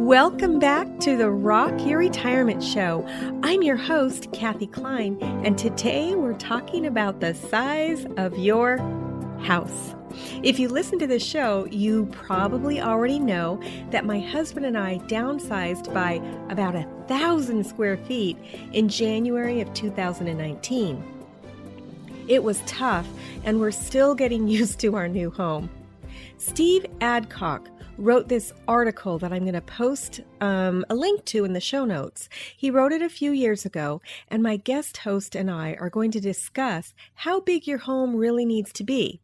Welcome back to the Rock Your Retirement Show. I'm your host, Kathy Klein, and today we're talking about the size of your house. If you listen to this show, you probably already know that my husband and I downsized by about 1,000 square feet in January of 2019. It was tough, and we're still getting used to our new home. Steve Adcock wrote this article that I'm going to post a link to in the show notes. He wrote it a few years ago, and my guest host and I are going to discuss how big your home really needs to be.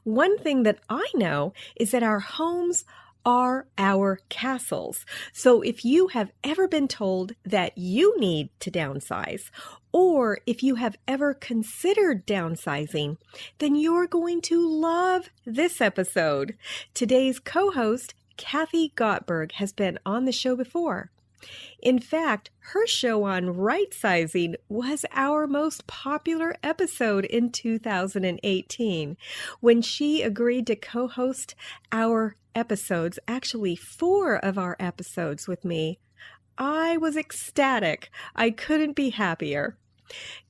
One thing that I know is that our homes are our castles. So if you have ever been told that you need to downsize, or if you have ever considered downsizing, then you're going to love this episode. Today's co-host, Kathy Gottberg, has been on the show before. In fact, her show on Rightsizing was our most popular episode in 2018. When she agreed to co-host our episodes, actually 4 of our episodes with me, I was ecstatic. I couldn't be happier.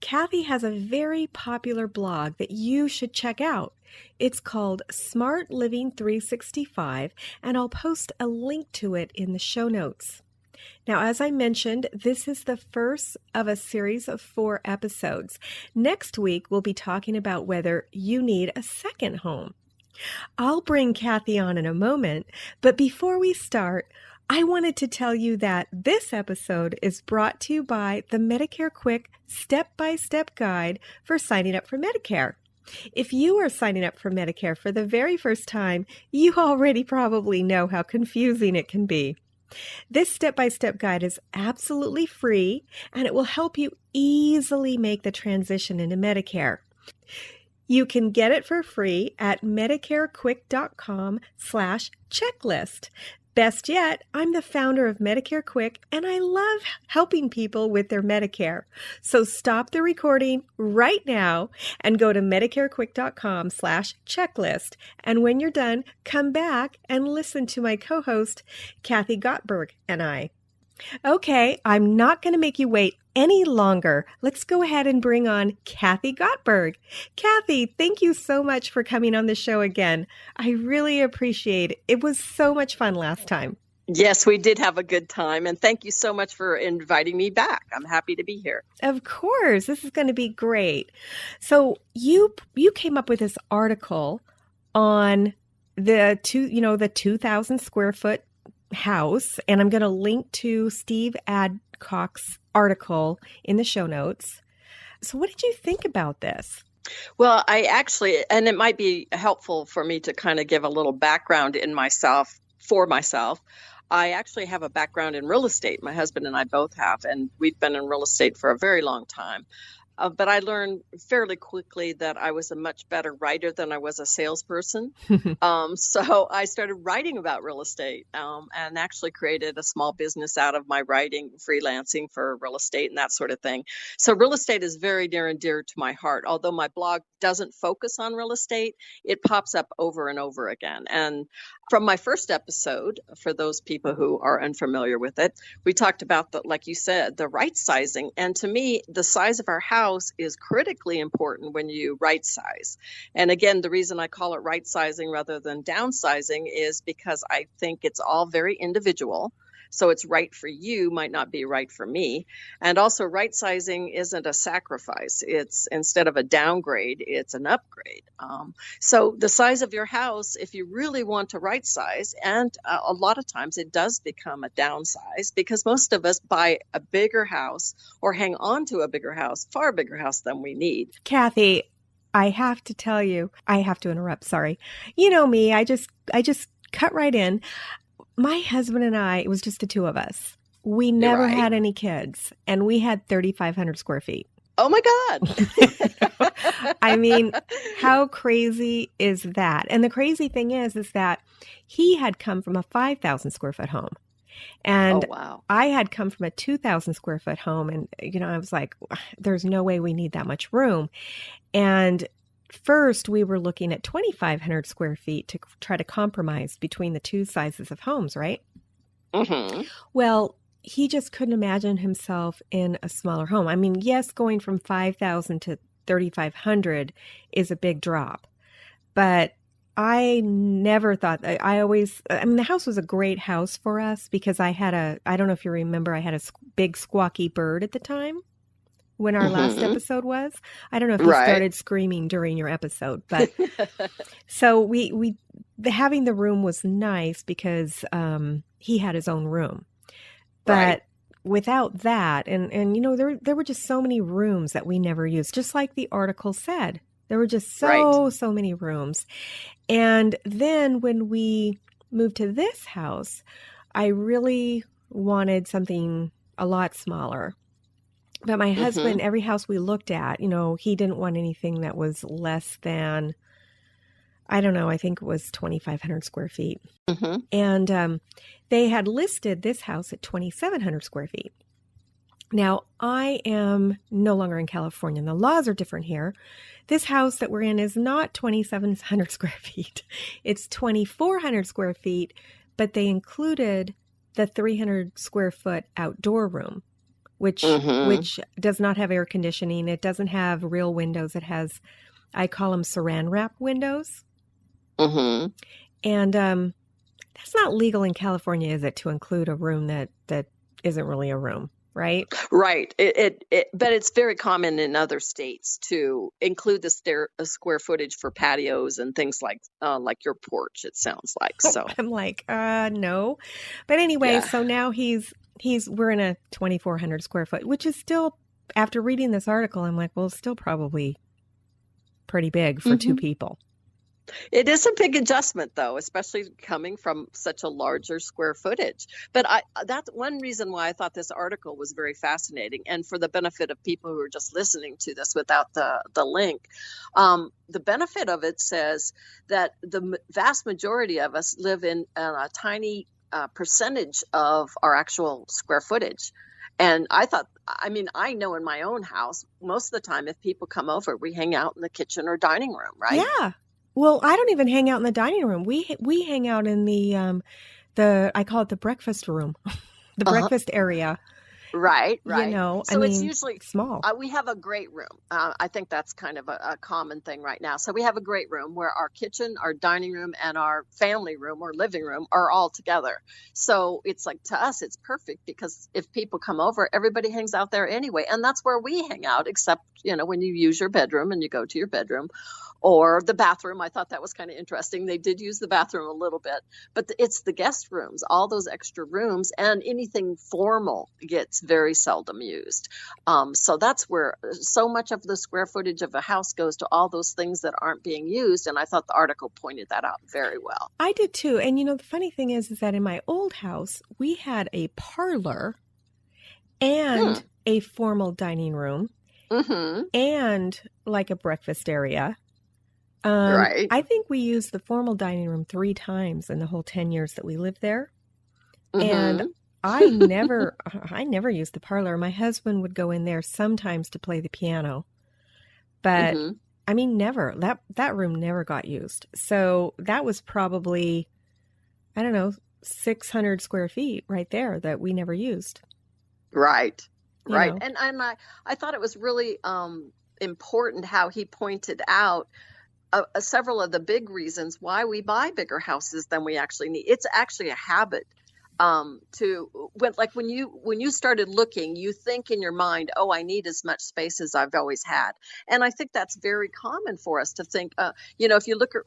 Kathy has a very popular blog that you should check out. It's called Smart Living 365, and I'll post a link to it in the show notes. Now, as I mentioned, this is the first of a series of 4 episodes. Next week, we'll be talking about whether you need a second home. I'll bring Kathy on in a moment, but before we start, I wanted to tell you that this episode is brought to you by the Medicare Quick Step-by-Step Guide for signing up for Medicare. If you are signing up for Medicare for the very first time, you already probably know how confusing it can be. This step-by-step guide is absolutely free, and it will help you easily make the transition into Medicare. You can get it for free at medicarequick.com/checklist. Best yet, I'm the founder of Medicare Quick, and I love helping people with their Medicare. So stop the recording right now and go to medicarequick.com/checklist. And when you're done, come back and listen to my co-host, Kathy Gottberg, and I. Okay, I'm not going to make you wait any longer. Let's go ahead and bring on Kathy Gottberg. Kathy, thank you so much for coming on the show again. I really appreciate it. It was so much fun last time. Yes, we did have a good time, and thank you so much for inviting me back. I'm happy to be here. Of course, this is going to be great. So you came up with this article on the 2,000 square foot house, and I'm going to link to Steve Adcock's article in the show notes. So what did you think about this? Well, I actually, and it might be helpful for me to kind of give a little background for myself. I actually have a background in real estate. My husband and I both have, and we've been in real estate for a very long time. But I learned fairly quickly that I was a much better writer than I was a salesperson. So I started writing about real estate and actually created a small business out of my writing, freelancing for real estate and that sort of thing. So real estate is very near and dear to my heart. Although my blog doesn't focus on real estate, it pops up over and over again. And from my first episode, for those people who are unfamiliar with it, we talked about, like you said, the right sizing. And to me, the size of our house is critically important when you right size. And again, the reason I call it right sizing rather than downsizing is because I think it's all very individual. So it's right for you might not be right for me. And also right sizing isn't a sacrifice. It's instead of a downgrade, it's an upgrade. So the size of your house, if you really want to right size, and a lot of times it does become a downsize because most of us buy a bigger house or hang on to a bigger house, far bigger house than we need. Kathy, I have to tell you, I have to interrupt. Sorry. You know me, I just cut right in. My husband and I, it was just the two of us. We never had any kids, and we had 3,500 square feet. Oh my God. I mean, how crazy is that? And the crazy thing is that he had come from a 5,000 square foot home. And I had come from a 2,000 square foot home. And, I was like, there's no way we need that much room. And first, we were looking at 2,500 square feet to try to compromise between the two sizes of homes, right? Mm-hmm. Well, he just couldn't imagine himself in a smaller home. I mean, yes, going from 5,000 to 3,500 is a big drop, but I never thought that. I mean, the house was a great house for us because I don't know if you remember, I had a big squawky bird at the time when our last Mm-hmm. episode was. I don't know if he Right. started screaming during your episode, but so having the room was nice because he had his own room. But Right. without that, and there were just so many rooms that we never used, just like the article said. There were just Right. so many rooms. And then when we moved to this house, I really wanted something a lot smaller. But my husband, Mm-hmm. every house we looked at, he didn't want anything that was less than, I don't know, I think it was 2,500 square feet. Mm-hmm. And they had listed this house at 2,700 square feet. Now, I am no longer in California, and the laws are different here. This house that we're in is not 2,700 square feet. It's 2,400 square feet, but they included the 300 square foot outdoor room, which does not have air conditioning. It doesn't have real windows. It has, I call them saran wrap windows. Mm-hmm. And that's not legal in California, is it, to include a room that isn't really a room, right? Right. But it's very common in other states to include the square footage for patios and things like your porch, it sounds like. So I'm like, no. But anyway, yeah. so now we're in a 2,400 square foot, which is still, after reading this article, I'm like, well, it's still probably pretty big for two people. It is a big adjustment, though, especially coming from such a larger square footage. But that's one reason why I thought this article was very fascinating. And for the benefit of people who are just listening to this without the link, the benefit of it says that the vast majority of us live in a tiny percentage of our actual square footage. And I know in my own house, most of the time, if people come over, we hang out in the kitchen or dining room, right? Yeah. Well, I don't even hang out in the dining room. We hang out in the I call it the breakfast room, the breakfast area. Right. So it's usually small. We have a great room. I think that's kind of a common thing right now. So we have a great room where our kitchen, our dining room, and our family room or living room are all together. So it's like, to us, it's perfect because if people come over, everybody hangs out there anyway. And that's where we hang out, except, when you use your bedroom and you go to your bedroom. Or the bathroom. I thought that was kind of interesting. They did use the bathroom a little bit, but it's the guest rooms, all those extra rooms, and anything formal gets very seldom used. So that's where so much of the square footage of a house goes to all those things that aren't being used. And I thought the article pointed that out very well. I did too. And the funny thing is that in my old house, we had a parlor and a formal dining room and like a breakfast area. Right. I think we used the formal dining room 3 times in the whole 10 years that we lived there. And I never used the parlor. My husband would go in there sometimes to play the piano, but I mean, never. That room never got used. So that was probably, I don't know, 600 square feet right there that we never used. Right. And I thought it was really important how he pointed out several of the big reasons why we buy bigger houses than we actually need. It's actually a habit when you started looking, you think in your mind, oh, I need as much space as I've always had. And I think that's very common for us to think, if you look at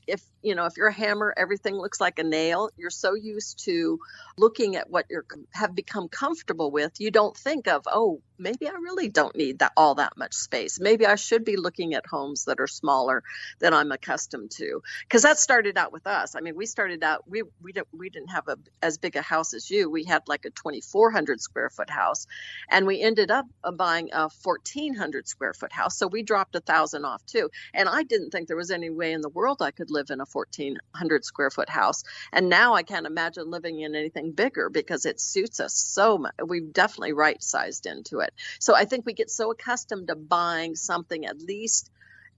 if you're a hammer, everything looks like a nail. You're so used to looking at what you have become comfortable with. You don't think of, oh, maybe I really don't need all that much space. Maybe I should be looking at homes that are smaller than I'm accustomed to. Because that started out with us. I mean, we started out, we didn't have as big a house as you. We had like a 2,400 square foot house, and we ended up buying a 1,400 square foot house. So we dropped 1,000 off too. And I didn't think there was any way in the world I could live in a 1,400 square foot house. And now I can't imagine living in anything bigger because it suits us so much. We've definitely right-sized into it. So I think we get so accustomed to buying something at least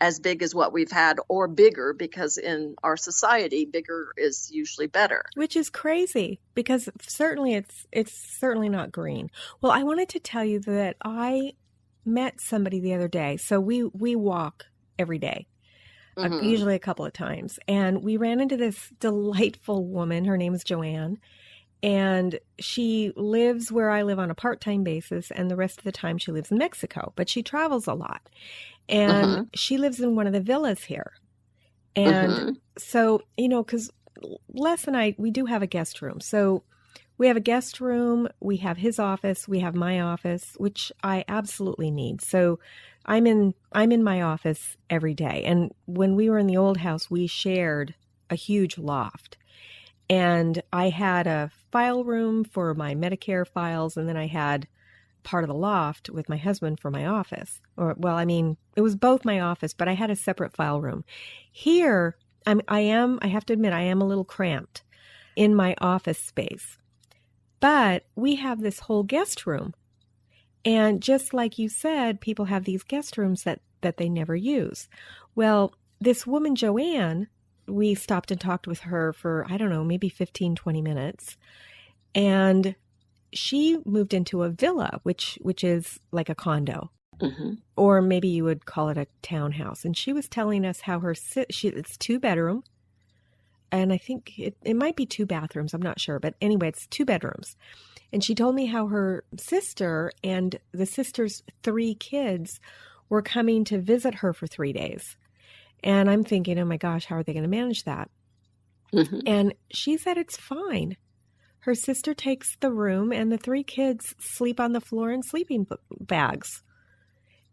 as big as what we've had or bigger, because in our society, bigger is usually better. Which is crazy because certainly it's certainly not green. Well, I wanted to tell you that I met somebody the other day. So we walk every day, usually a couple of times. And we ran into this delightful woman. Her name is Joanne. And she lives where I live on a part-time basis. And the rest of the time she lives in Mexico. But she travels a lot. And she lives in one of the villas here. And so, because Les and I, we do have a guest room. So we have a guest room, we have his office, we have my office, which I absolutely need. So I'm in my office every day. And when we were in the old house, we shared a huge loft. And I had a file room for my Medicare files, and then I had part of the loft with my husband for my office. It was both my office, but I had a separate file room. Here, I have to admit, I am a little cramped in my office space. But we have this whole guest room. And just like you said, people have these guest rooms that they never use. Well, this woman, Joanne, we stopped and talked with her for, I don't know, maybe 15, 20 minutes. And she moved into a villa, which is like a condo. Or maybe you would call it a townhouse. And she was telling us how it's 2-bedroom. And I think it might be 2 bathrooms. I'm not sure. But anyway, it's 2 bedrooms. And she told me how her sister and the sister's 3 kids were coming to visit her for 3 days. And I'm thinking, oh my gosh, how are they going to manage that? And she said it's fine. Her sister takes the room and the 3 kids sleep on the floor in sleeping bags.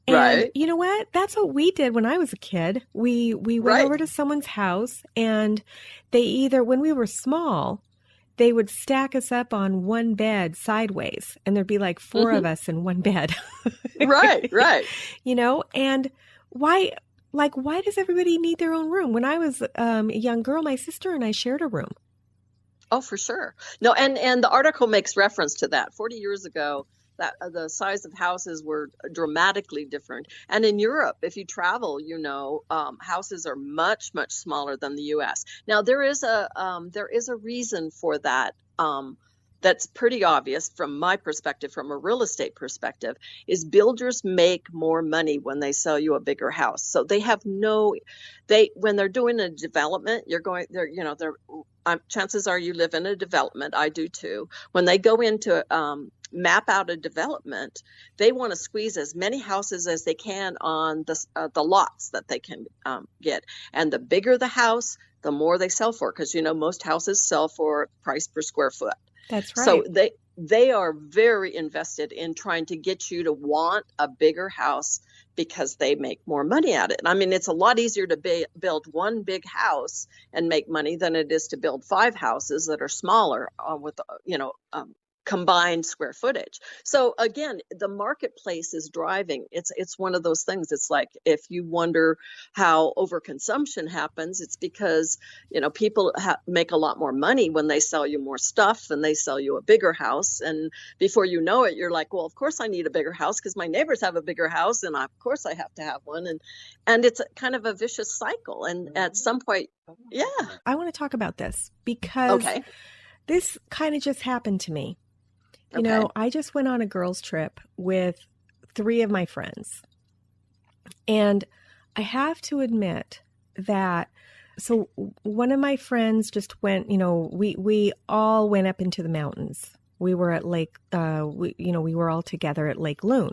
And right. You know what? That's what we did when I was a kid. We went over to someone's house, and they either, when we were small, they would stack us up on one bed sideways, and there'd be like 4 of us in one bed. Right. And why does everybody need their own room? When I was a young girl, my sister and I shared a room. Oh, for sure. No, and the article makes reference to that. 40 years ago, that the size of houses were dramatically different. And in Europe, if you travel, houses are much, much smaller than the U.S. Now, there is a reason for that. That's pretty obvious from my perspective, from a real estate perspective, is builders make more money when they sell you a bigger house. So they have when they're doing a development, chances are you live in a development. I do too. When they go into map out a development, they want to squeeze as many houses as they can on the lots that they can get. And the bigger the house, the more they sell for, because most houses sell for price per square foot. That's right. So they are very invested in trying to get you to want a bigger house because they make more money at it. I mean, it's a lot easier to build one big house and make money than it is to build 5 houses that are smaller with combined square footage. So again, the marketplace is driving. It's one of those things. It's like, if you wonder how overconsumption happens, it's because, people make a lot more money when they sell you more stuff and they sell you a bigger house. And before you know it, you're like, well, of course I need a bigger house because my neighbors have a bigger house, and of course I have to have one. And it's kind of a vicious cycle. And at some point, yeah. I want to talk about this because this kind of just happened to me. I just went on a girls' trip with 3 of my friends. And I have to admit that, so one of my friends just went, we all went up into the mountains. We were at we were all together at Lake Loon,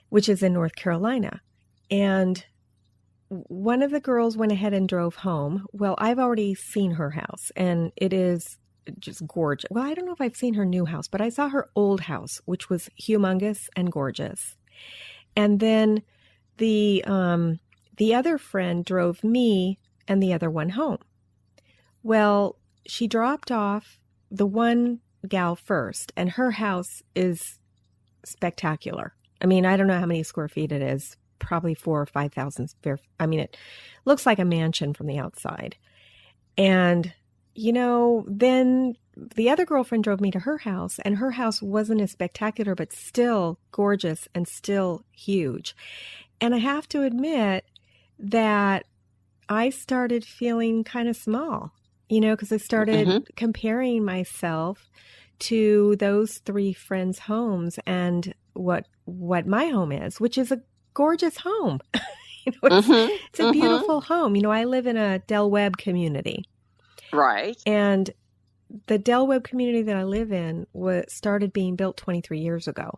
which is in North Carolina. And one of the girls went ahead and drove home. Well, I've already seen her house, and it is just gorgeous. Well, I don't know if I've seen her new house, but I saw her old house, which was humongous and gorgeous. And then the other friend drove me and the other one home. Well, she dropped off the one gal first, and her house is spectacular. I mean, I don't know how many square feet it is, probably 4,000 or 5,000 square. I mean, it looks like a mansion from the outside. And then the other girlfriend drove me to her house, and her house wasn't as spectacular, but still gorgeous and still huge. And I have to admit, that I started feeling kind of small, because I started comparing myself to those three friends' homes and what my home is, which is a gorgeous home. It's a beautiful home. I live in a Del Webb community. Right. And the Del Webb community that I live in started being built 23 years ago.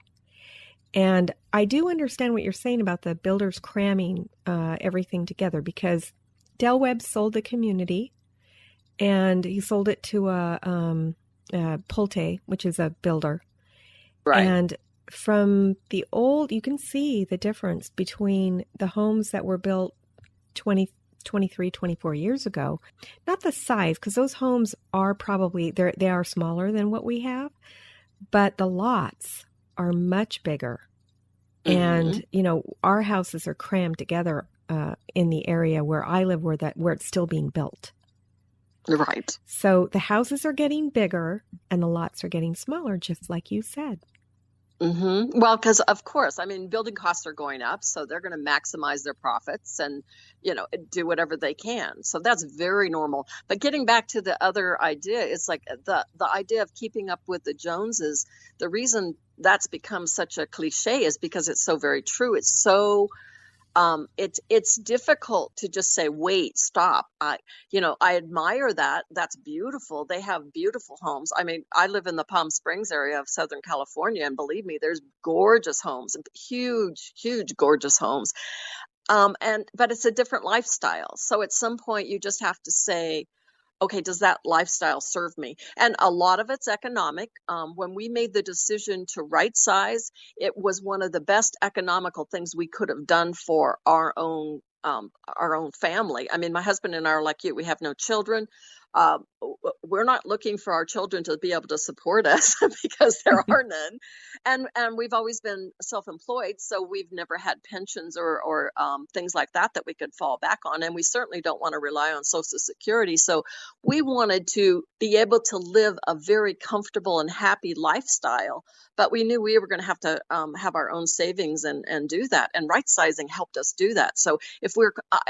And I do understand what you're saying about the builders cramming everything together, because Del Webb sold the community, and he sold it to Pulte, which is a builder. Right. And from the old, you can see the difference between the homes that were built 23, 24 years ago. Not the size, because those homes are probably, they are smaller than what we have, but the lots are much bigger. And, our houses are crammed together in the area where I live, where it's still being built. Right. So the houses are getting bigger and the lots are getting smaller, just like you said. Well, because of course, building costs are going up, so they're going to maximize their profits and, do whatever they can. So that's very normal. But getting back to the other idea, it's like the idea of keeping up with the Joneses. The reason that's become such a cliche is because it's so very true. It's so it's difficult to just say, wait, stop. I admire that. That's beautiful. They have beautiful homes. I live in the Palm Springs area of Southern California, and believe me, there's gorgeous homes, huge, huge, gorgeous homes. But it's a different lifestyle. So at some point you just have to say, okay, does that lifestyle serve me? And a lot of it's economic. When we made the decision to right size, it was one of the best economical things we could have done for our own family. My husband and I are like you. We have no children. We're not looking for our children to be able to support us because there are none. And we've always been self-employed, so we've never had pensions or things like that we could fall back on. And we certainly don't want to rely on Social Security. So we wanted to be able to live a very comfortable and happy lifestyle, but we knew we were going to have to have our own savings and do that. And Rightsizing helped us do that. So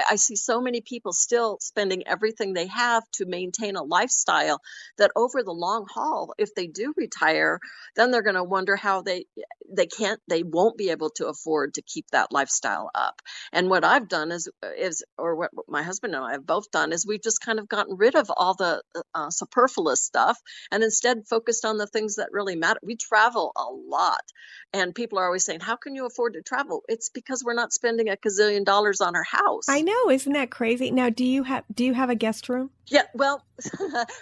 I see so many people still spending everything they have to maintain a lifestyle that over the long haul, if they do retire, then they're going to wonder how they won't be able to afford to keep that lifestyle up. And what I've done or what my husband and I have both done, is we've just kind of gotten rid of all the superfluous stuff and instead focused on the things that really matter. We travel a lot, and people are always saying, how can you afford to travel? It's because we're not spending $1 gazillion on our house. I know. Isn't that crazy? Now, do you have a guest room? Yeah, well,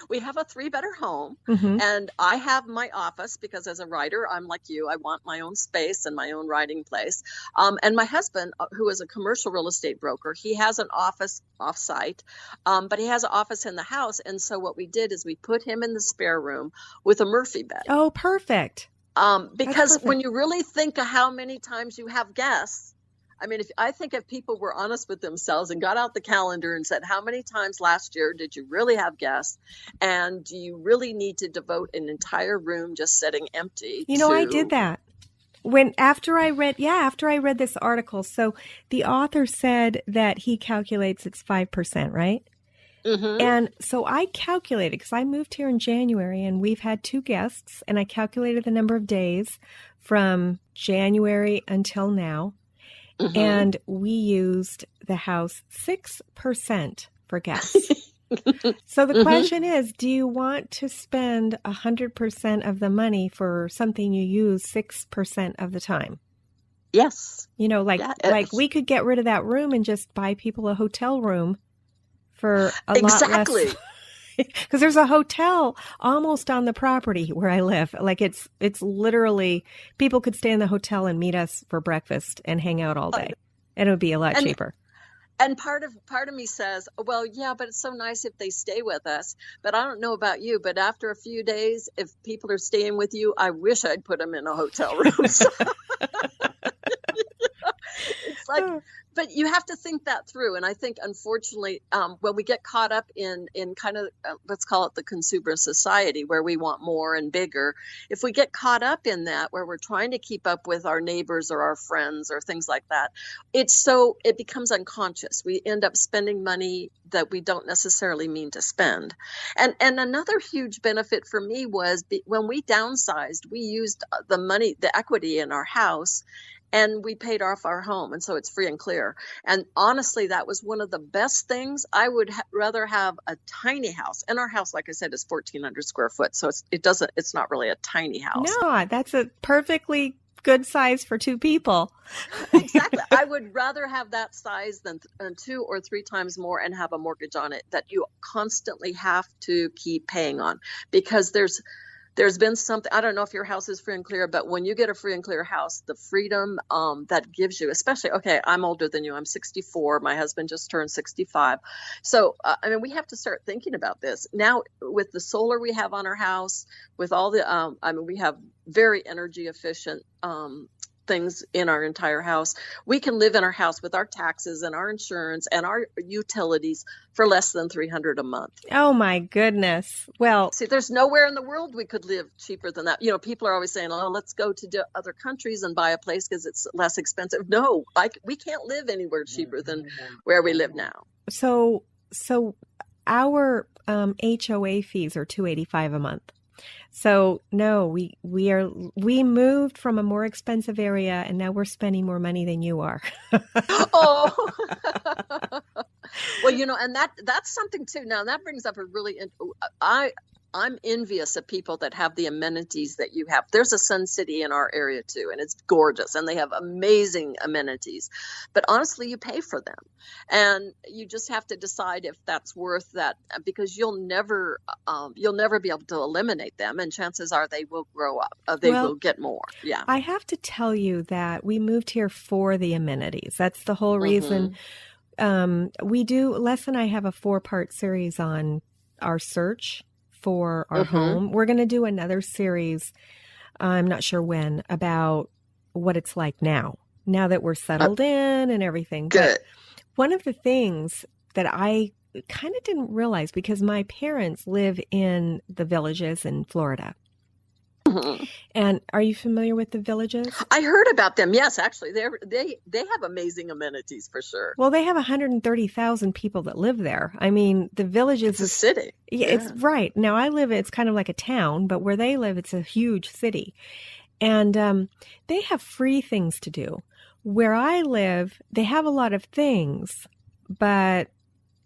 we have a 3-bedroom home, and I have my office because as a writer, I'm like you. I want my own space and my own writing place. And my husband, who is a commercial real estate broker, he has an office off-site, but he has an office in the house. And so what we did is we put him in the spare room with a Murphy bed. Oh, perfect. Because when you really think of how many times you have guests, if people were honest with themselves and got out the calendar and said, how many times last year did you really have guests? And do you really need to devote an entire room just sitting empty? I did that. After I read this article. So the author said that he calculates it's 5%, right? And so I calculated, because I moved here in January and we've had 2 guests, and I calculated the number of days from January until now. And we used the house 6% for guests. So the question is, do you want to spend 100% of the money for something you use 6% of the time? Yes. Like we could get rid of that room and just buy people a hotel room for a lot less. Because there's a hotel almost on the property where I live. Like it's literally, people could stay in the hotel and meet us for breakfast and hang out all day. And it would be a lot cheaper. And part of me says, well, yeah, but it's so nice if they stay with us. But I don't know about you, but after a few days, if people are staying with you, I wish I'd put them in a hotel room. like, but you have to think that through. And I think, unfortunately, when we get caught up in kind of, let's call it the consumer society, where we want more and bigger, if we get caught up in that, where we're trying to keep up with our neighbors or our friends or things like that, it becomes unconscious. We end up spending money that we don't necessarily mean to spend. And another huge benefit for me was when we downsized, we used the equity in our house, and we paid off our home. And so it's free and clear. And honestly, that was one of the best things. I would rather have a tiny house. And our house, like I said, is 1,400 square foot. So it's not really a tiny house. No, that's a perfectly good size for two people. Exactly. I would rather have that size than 2 or 3 times more and have a mortgage on it that you constantly have to keep paying on, because there's been something, I don't know if your house is free and clear, but when you get a free and clear house, the freedom that gives you, especially, okay, I'm older than you. I'm 64. My husband just turned 65. So, we have to start thinking about this. Now, with the solar we have on our house, with all the, we have very energy efficient things in our entire house. We can live in our house with our taxes and our insurance and our utilities for less than $300 a month. Oh my goodness. Well, see, there's nowhere in the world we could live cheaper than that. People are always saying, oh, let's go to other countries and buy a place because it's less expensive. No, we can't live anywhere cheaper than where we live now. So our HOA fees are $285 a month. So no, we moved from a more expensive area, and now we're spending more money than you are. Oh, well, and that's something too. Now that brings up I'm envious of people that have the amenities that you have. There's a Sun City in our area too, and it's gorgeous, and they have amazing amenities. But honestly, you pay for them, and you just have to decide if that's worth that, because you'll never be able to eliminate them, and chances are they will grow up. They will get more. Yeah. I have to tell you that we moved here for the amenities. That's the whole reason. Les and I have a 4-part series on our search for our home. We're going to do another series, I'm not sure when, about what it's like now that we're settled in and everything. Good. But one of the things that I kind of didn't realize, because my parents live in the Villages in Florida. And are you familiar with the Villages? I heard about them. Yes, actually, they have amazing amenities for sure. Well, they have 130,000 people that live there. I mean, the Villages is a city. Yeah, it's right. Now it's kind of like a town, but where they live, it's a huge city. And they have free things to do. Where I live, they have a lot of things, but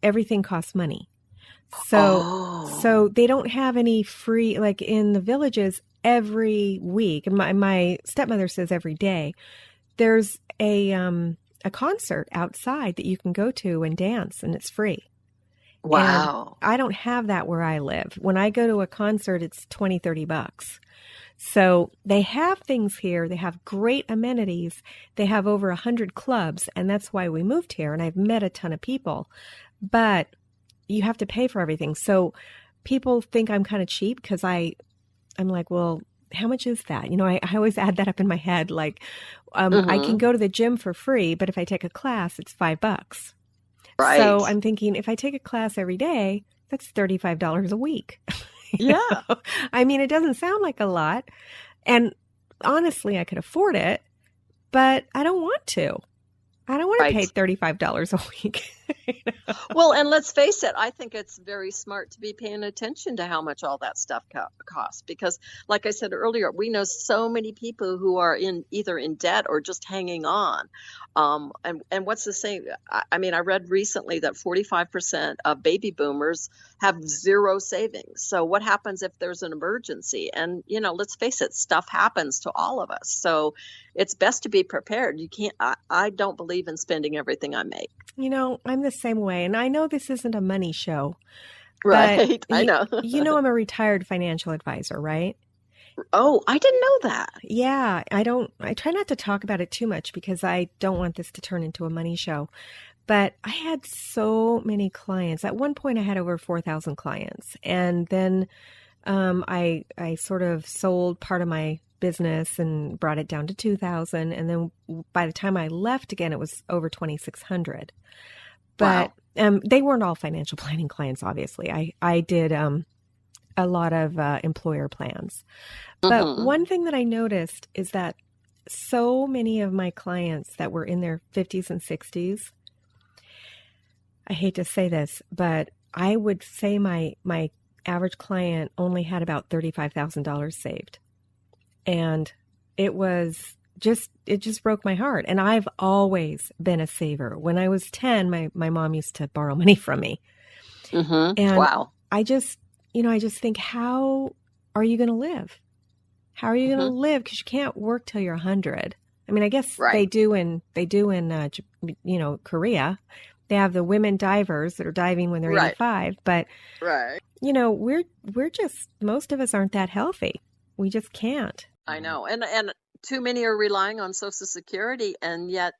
everything costs money. So they don't have any free, like in the Villages. Every week, and my stepmother says every day, there's a concert outside that you can go to and dance, and it's free. Wow. And I don't have that where I live. When I go to a concert, it's $20-$30. So they have things here. They have great amenities. They have over 100 clubs, and that's why we moved here. And I've met a ton of people, but you have to pay for everything. So people think I'm kind of cheap because I'm like, well, how much is that? I always add that up in my head. Like, I can go to the gym for free, but if I take a class, it's $5. Right. So I'm thinking, if I take a class every day, that's $35 a week. Yeah. It doesn't sound like a lot. And honestly, I could afford it, but I don't want to. I don't want to pay $35 a week. Well, and let's face it, I think it's very smart to be paying attention to how much all that stuff costs, because like I said earlier, we know so many people who are either in debt or just hanging on. And what's the same? I read recently that 45% of baby boomers have zero savings. So what happens if there's an emergency? And, let's face it, stuff happens to all of us. So it's best to be prepared. You can't, I don't believe in spending everything I make. I'm the same way. And I know this isn't a money show. Right. I know. I'm a retired financial advisor, right? Oh, I didn't know that. Yeah. I try not to talk about it too much because I don't want this to turn into a money show. But I had so many clients. At one point, I had over 4,000 clients. And then I sort of sold part of my business and brought it down to 2,000. And then by the time I left again, it was over 2,600. But they weren't all financial planning clients, obviously. I did a lot of employer plans. But one thing that I noticed is that so many of my clients that were in their 50s and 60s, I hate to say this, but I would say my average client only had about $35,000 saved. And it just broke my heart. And I've always been a saver. When I was 10, my mom used to borrow money from me. And I just think, how are you going to live? How are you going to live? Because you can't work till you're 100. I mean, I guess they do in Korea. They have the women divers that are diving when they're 85. But, we're just, most of us aren't that healthy. We just can't. I know. And too many are relying on Social Security, and yet,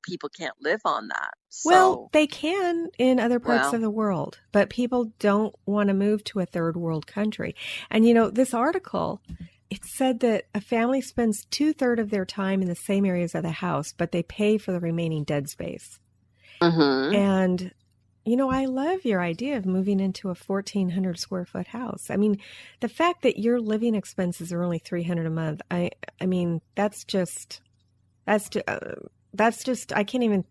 people can't live on that. So, well, they can in other parts of the world, but people don't want to move to a third world country. And, this article, it said that a family spends 2/3 of their time in the same areas of the house, but they pay for the remaining dead space. And, I love your idea of moving into a 1,400 square foot house. I mean, the fact that your living expenses are only $300 a month, I mean, that's just, I can't even,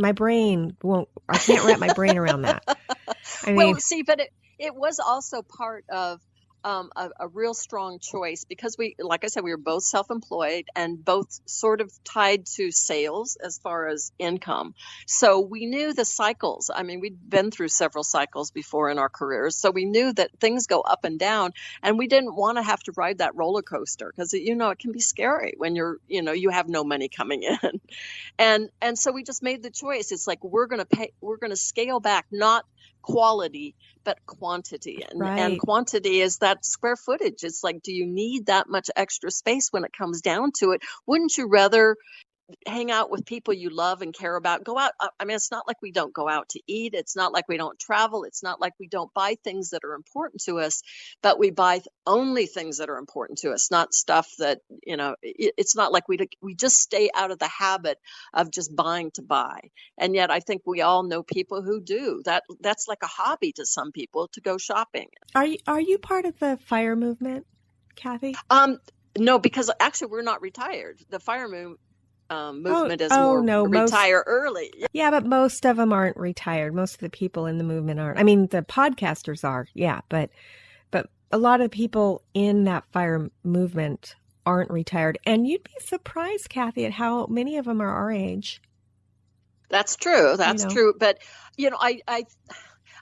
I can't wrap my brain around that. But it was also part of a real strong choice because like I said, we were both self-employed and both sort of tied to sales as far as income. So we knew the cycles. I mean, we'd been through several cycles before in our careers. So we knew that things go up and down, and we didn't want to have to ride that roller coaster because, it can be scary when you have no money coming in. And so we just made the choice. It's like, we're going to scale back, not quality, but quantity. And quantity is that square footage. It's like, do you need that much extra space when it comes down to it? Wouldn't you rather hang out with people you love and care about? Go out. I mean, it's not like we don't go out to eat. It's not like we don't travel. It's not like we don't buy things that are important to us, but we buy only things that are important to us, not stuff that, it's not like we just stay out of the habit of just buying to buy. And yet I think we all know people who do that. That's like a hobby to some people, to go shopping. Are you part of the FIRE movement, Kathy? No, because actually we're not retired. The FIRE movement is retire early. Yeah, but most of them aren't retired. Most of the people in the movement aren't. I mean, the podcasters are, but a lot of people in that FIRE movement aren't retired. And you'd be surprised, Kathy, at how many of them are our age. That's true. That's true. But,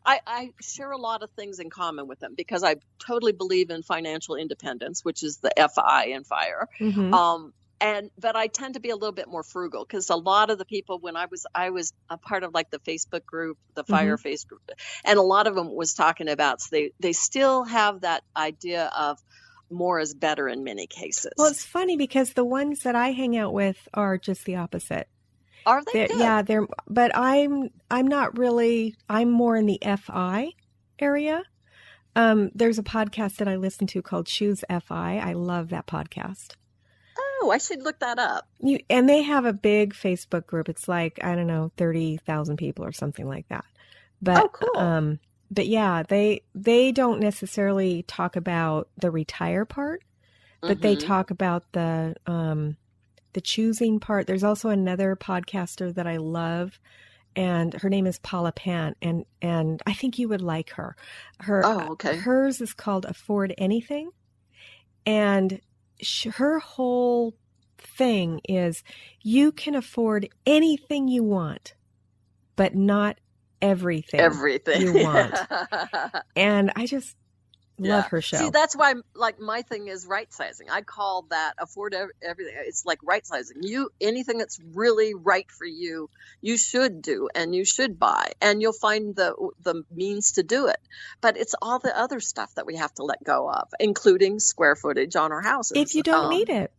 I share a lot of things in common with them because I totally believe in financial independence, which is the FI in FIRE. But I tend to be a little bit more frugal because a lot of the people, when I was a part of like the Facebook group, the FIRE Face group, and a lot of them was talking about, so they still have that idea of more is better in many cases. Well, it's funny because the ones that I hang out with are just the opposite. Are they? Yeah, but I'm not really, I'm more in the FI area. There's a podcast that I listen to called Choose FI. I love that podcast. Oh, I should look that up. And they have a big Facebook group. It's like, I don't know, 30,000 people or something like that. But, cool. But yeah, they don't necessarily talk about the retire part, but they talk about the choosing part. There's also another podcaster that I love, and her name is Paula Pant, and I think you would like her. Hers is called Afford Anything, and her whole thing is you can afford anything you want, but not everything you want. And I just love her show. See, that's why, like, my thing is Rightsizing. I call that afford everything. It's like Rightsizing. Anything that's really right for you, you should do and you should buy, and you'll find the means to do it. But it's all the other stuff that we have to let go of, including square footage on our houses. If you don't need it.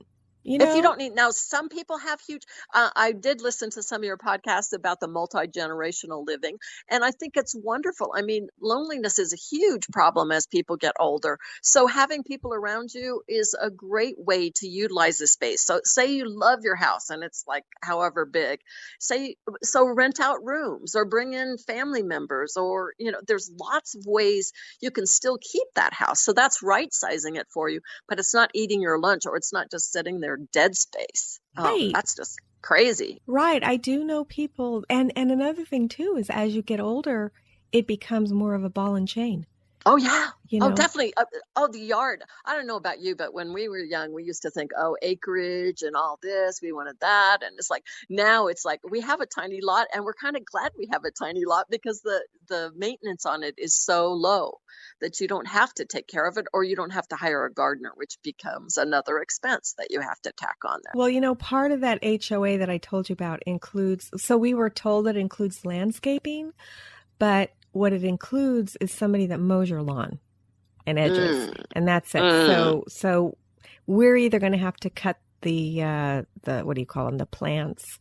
You If you know? don't need, now some people have huge, I did listen to some of your podcasts about the multi-generational living, and I think it's wonderful. I mean, loneliness is a huge problem as people get older. So having people around you is a great way to utilize the space. So say you love your house and it's like however big, so rent out rooms or bring in family members, or, there's lots of ways you can still keep that house. So that's right sizing it for you, but it's not eating your lunch, or it's not just sitting there dead space. Right. That's just crazy. Right. I do know people. And another thing, too, is as you get older, it becomes more of a ball and chain. Oh, yeah. You Oh, know? definitely. The yard. I don't know about you, but when we were young, we used to think, oh, acreage and all this, we wanted that. And it's like, now it's like we have a tiny lot, and we're kind of glad we have a tiny lot, because the maintenance on it is so low that you don't have to take care of it, or you don't have to hire a gardener, which becomes another expense that you have to tack on there. Well, part of that HOA that I told you about includes, so we were told it includes landscaping, but what it includes is somebody that mows your lawn and edges, and that's it. So we're either going to have to cut the what do you call them, the plants,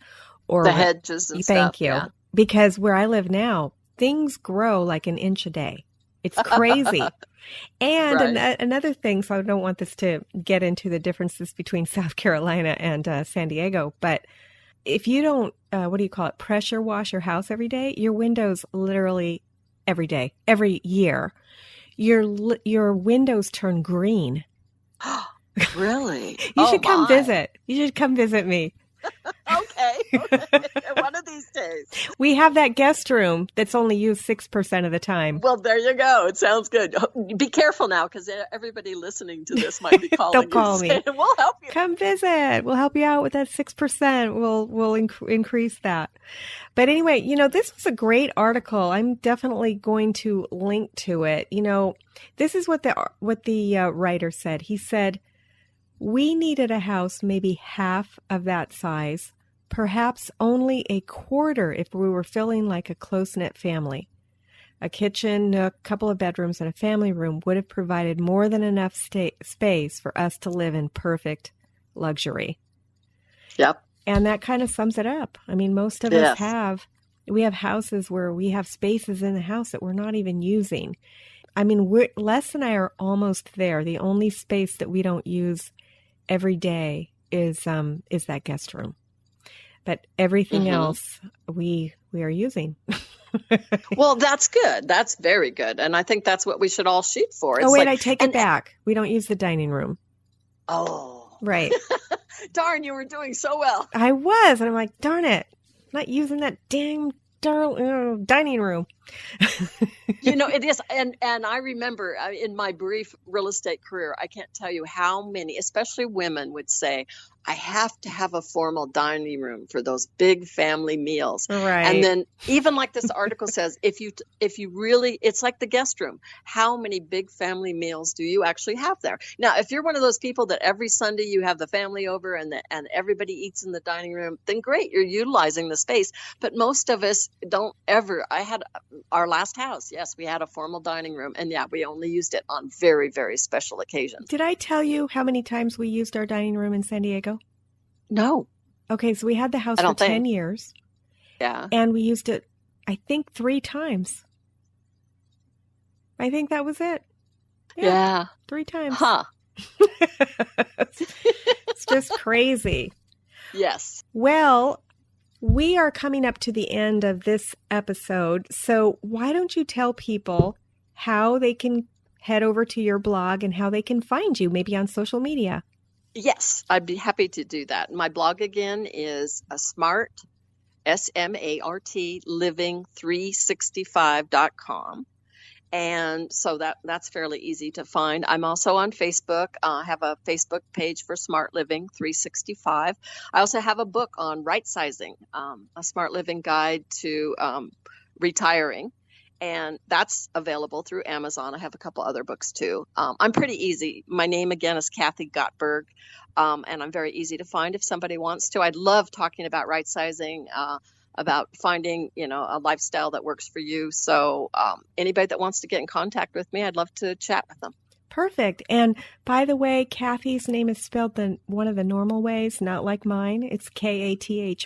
or the hedges and stuff. Thank you. Yeah. Because where I live now, things grow like an inch a day. It's crazy. And Right. another thing, so I don't want this to get into the differences between South Carolina and San Diego, but if you don't, what do you call it, pressure wash your house every day, your windows literally every day, every year, your windows turn green. Really? You should come visit. You should come visit me. Okay. One of these days. We have that guest room that's only used 6% of the time. Well, there you go. It sounds good. Be careful now, because everybody listening to this might be calling. Don't call me. Saying, we'll help you. Come visit. We'll help you out with that 6%. We'll increase that. But anyway, this was a great article. I'm definitely going to link to it. This is what the writer said. He said, we needed a house maybe half of that size, perhaps only a quarter if we were feeling like a close-knit family. A kitchen, a couple of bedrooms, and a family room would have provided more than enough space for us to live in perfect luxury. Yep. And that kind of sums it up. I mean, most of us we have houses where we have spaces in the house that we're not even using. I mean, Les and I are almost there. The only space that we don't use every day is that guest room, but everything else we are using. Well, that's good. That's very good, and I think that's what we should all shoot for. It's I take it back. We don't use the dining room. Oh, right. Darn, you were doing so well. I was, and I'm like, darn it, not using that damn dining room. It is. And I remember in my brief real estate career, I can't tell you how many, especially women, would say, I have to have a formal dining room for those big family meals. Right. And then even like this article says, if you really, it's like the guest room. How many big family meals do you actually have there? Now, if you're one of those people that every Sunday you have the family over and everybody eats in the dining room, then great, you're utilizing the space. But most of us don't ever. I had our last house. Yes, we had a formal dining room, and we only used it on very, very special occasions. Did I tell you how many times we used our dining room in San Diego? No. Okay, so we had the house for 10 years. Yeah. And we used it, I think, 3 times. I think that was it. Yeah. 3 times. Huh. It's just crazy. Yes. Well, we are coming up to the end of this episode. So why don't you tell people how they can head over to your blog and how they can find you, maybe on social media? Yes, I'd be happy to do that. My blog again is smart, SMART, living365.com. And so that's fairly easy to find. I'm also on Facebook. I have a Facebook page for Smart Living 365. I also have a book on Rightsizing, a smart living guide to retiring. And that's available through Amazon. I have a couple other books too. I'm pretty easy. My name again is Kathy Gottberg, and I'm very easy to find if somebody wants to. I'd love talking about right-sizing, about finding, a lifestyle that works for you. So anybody that wants to get in contact with me, I'd love to chat with them. Perfect. And by the way, Kathy's name is spelled one of the normal ways, not like mine. It's Kathy.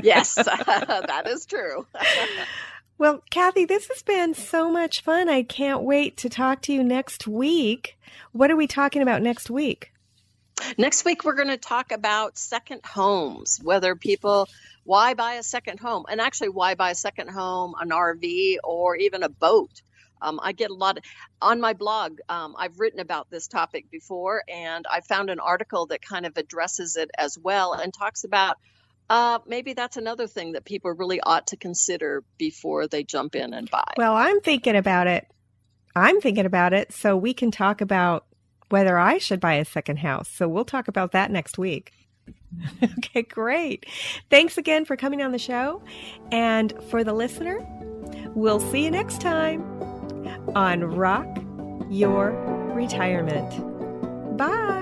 Yes, that is true. Well, Kathy, this has been so much fun. I can't wait to talk to you next week. What are we talking about next week? Next week, we're going to talk about second homes, why buy a second home, and actually why buy a second home, an RV, or even a boat. I get on my blog, I've written about this topic before, and I found an article that kind of addresses it as well and talks about maybe that's another thing that people really ought to consider before they jump in and buy. Well, I'm thinking about it. So we can talk about whether I should buy a second house. So we'll talk about that next week. Okay, great. Thanks again for coming on the show. And for the listener, we'll see you next time on Rock Your Retirement. Bye.